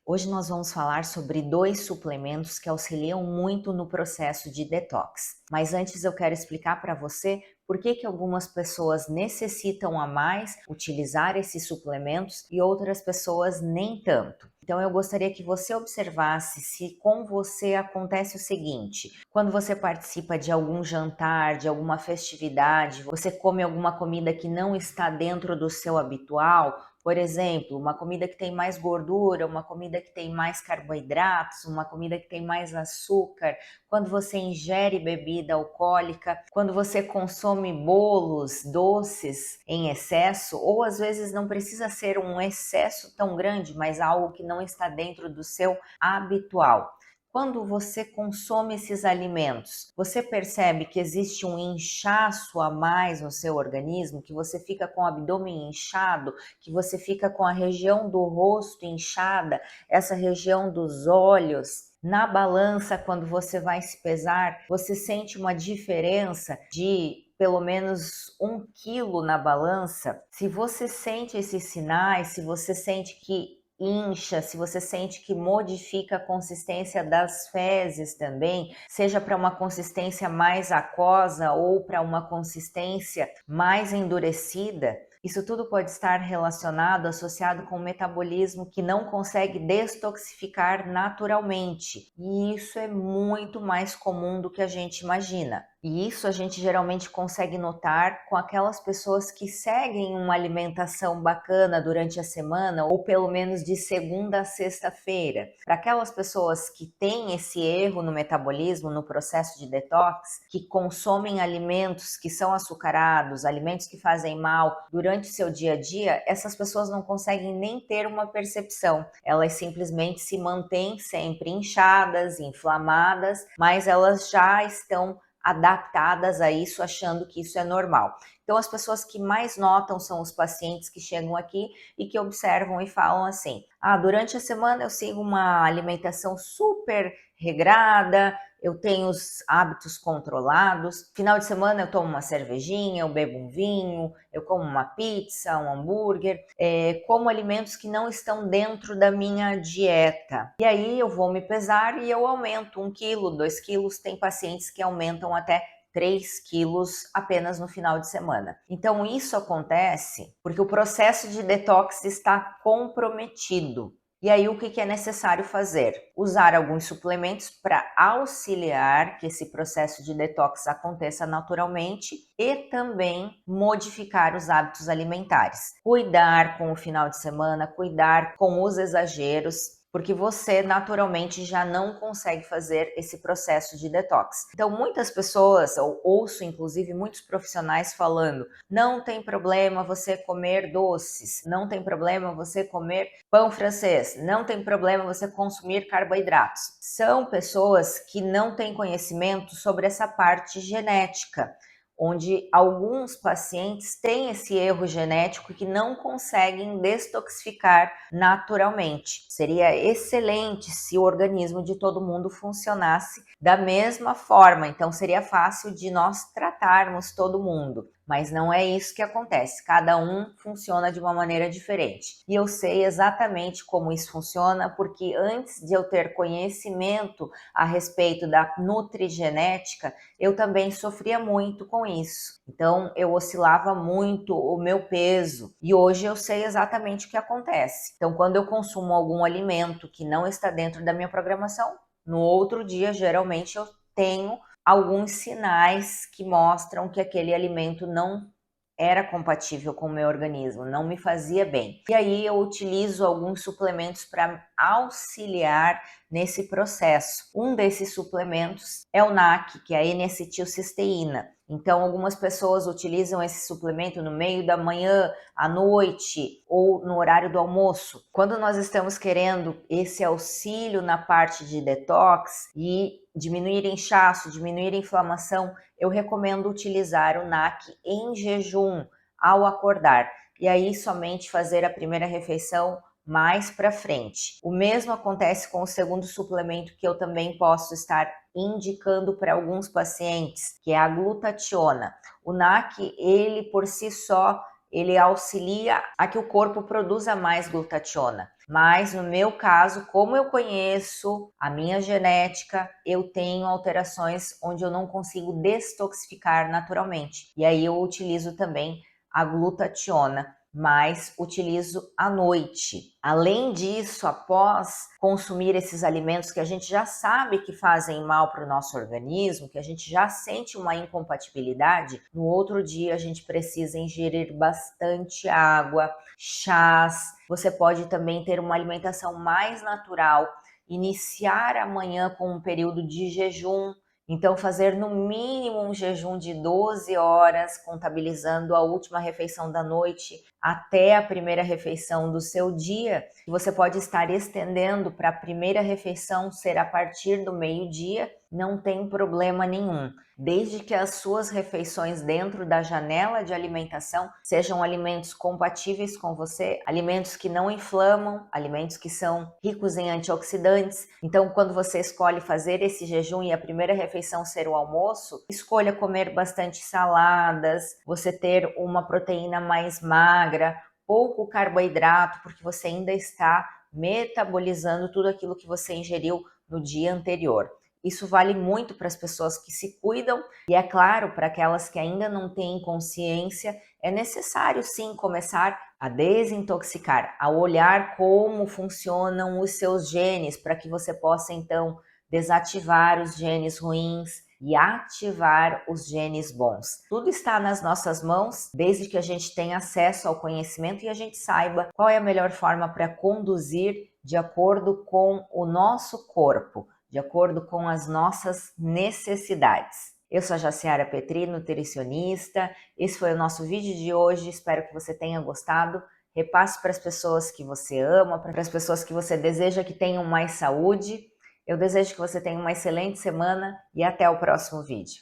Hoje nós vamos falar sobre dois suplementos que auxiliam muito no processo de detox. Mas antes eu quero explicar para você por que algumas pessoas necessitam a mais utilizar esses suplementos e outras pessoas nem tanto. Então eu gostaria que você observasse se com você acontece o seguinte: quando você participa de algum jantar, de alguma festividade, você come alguma comida que não está dentro do seu habitual. Por exemplo, uma comida que tem mais gordura, uma comida que tem mais carboidratos, uma comida que tem mais açúcar, quando você ingere bebida alcoólica, quando você consome bolos, doces em excesso, ou às vezes não precisa ser um excesso tão grande, mas algo que não está dentro do seu habitual. Quando você consome esses alimentos, você percebe que existe um inchaço a mais no seu organismo, que você fica com o abdômen inchado, que você fica com a região do rosto inchada, essa região dos olhos. Na balança, quando você vai se pesar, você sente uma diferença de pelo menos 1 quilo na balança. Se você sente esses sinais, se você sente que incha, se você sente que modifica a consistência das fezes também, seja para uma consistência mais aquosa ou para uma consistência mais endurecida, isso tudo pode estar relacionado, associado com o metabolismo que não consegue detoxificar naturalmente. E isso é muito mais comum do que a gente imagina. E isso a gente geralmente consegue notar com aquelas pessoas que seguem uma alimentação bacana durante a semana, ou pelo menos de segunda a sexta-feira. Para aquelas pessoas que têm esse erro no metabolismo, no processo de detox, que consomem alimentos que são açucarados, alimentos que fazem mal durante o seu dia a dia, essas pessoas não conseguem nem ter uma percepção. Elas simplesmente se mantêm sempre inchadas, inflamadas, mas elas já estão adaptadas a isso, achando que isso é normal. Então, as pessoas que mais notam são os pacientes que chegam aqui e que observam e falam assim: durante a semana eu sigo uma alimentação super regrada, eu tenho os hábitos controlados, final de semana eu tomo uma cervejinha, eu bebo um vinho, eu como uma pizza, um hambúrguer, como alimentos que não estão dentro da minha dieta. E aí eu vou me pesar e eu aumento 1 quilo, 2 quilos, tem pacientes que aumentam até 3 quilos apenas no final de semana. Então isso acontece porque o processo de detox está comprometido. E aí o que é necessário fazer? Usar alguns suplementos para auxiliar que esse processo de detox aconteça naturalmente e também modificar os hábitos alimentares. Cuidar com o final de semana, cuidar com os exageros, porque você naturalmente já não consegue fazer esse processo de detox. Então muitas pessoas, eu ouço inclusive muitos profissionais falando: não tem problema você comer doces, não tem problema você comer pão francês, não tem problema você consumir carboidratos. São pessoas que não têm conhecimento sobre essa parte genética, onde alguns pacientes têm esse erro genético que não conseguem detoxificar naturalmente. Seria excelente se o organismo de todo mundo funcionasse da mesma forma, então seria fácil de nós tratarmos todo mundo. Mas não é isso que acontece, cada um funciona de uma maneira diferente. E eu sei exatamente como isso funciona, porque antes de eu ter conhecimento a respeito da nutrigenética, eu também sofria muito com isso. Então eu oscilava muito o meu peso e hoje eu sei exatamente o que acontece. Então quando eu consumo algum alimento que não está dentro da minha programação, no outro dia geralmente eu tenho alguns sinais que mostram que aquele alimento não era compatível com o meu organismo, não me fazia bem. E aí eu utilizo alguns suplementos para auxiliar nesse processo. Um desses suplementos é o NAC, que é a N-acetilcisteína. Então, algumas pessoas utilizam esse suplemento no meio da manhã, à noite ou no horário do almoço. Quando nós estamos querendo esse auxílio na parte de detox e diminuir inchaço, diminuir inflamação, eu recomendo utilizar o NAC em jejum ao acordar. E aí somente fazer a primeira refeição mais para frente. O mesmo acontece com o segundo suplemento que eu também posso estar indicando para alguns pacientes, que é a glutationa. O NAC, ele por si só, ele auxilia a que o corpo produza mais glutationa. Mas no meu caso, como eu conheço a minha genética, eu tenho alterações onde eu não consigo detoxificar naturalmente. E aí eu utilizo também a glutationa, mas utilizo à noite. Além disso, após consumir esses alimentos que a gente já sabe que fazem mal para o nosso organismo, que a gente já sente uma incompatibilidade, no outro dia a gente precisa ingerir bastante água, chás. Você pode também ter uma alimentação mais natural, iniciar a manhã com um período de jejum. Então, fazer no mínimo um jejum de 12 horas, contabilizando a última refeição da noite até a primeira refeição do seu dia. Você pode estar estendendo para a primeira refeição ser a partir do meio-dia, não tem problema nenhum. Desde que as suas refeições dentro da janela de alimentação sejam alimentos compatíveis com você, alimentos que não inflamam, alimentos que são ricos em antioxidantes. Então, quando você escolhe fazer esse jejum e a primeira refeição ser o almoço, escolha comer bastante saladas, você ter uma proteína mais magra, pouco carboidrato, porque você ainda está metabolizando tudo aquilo que você ingeriu no dia anterior. Isso vale muito para as pessoas que se cuidam e, é claro, para aquelas que ainda não têm consciência, é necessário sim começar a desintoxicar, a olhar como funcionam os seus genes, para que você possa então desativar os genes ruins e ativar os genes bons. Tudo está nas nossas mãos, desde que a gente tenha acesso ao conhecimento e a gente saiba qual é a melhor forma para conduzir de acordo com o nosso corpo, de acordo com as nossas necessidades. Eu sou a Jaciara Petri, nutricionista. Esse foi o nosso vídeo de hoje. Espero que você tenha gostado. Repasse para as pessoas que você ama, para as pessoas que você deseja que tenham mais saúde. Eu desejo que você tenha uma excelente semana e até o próximo vídeo.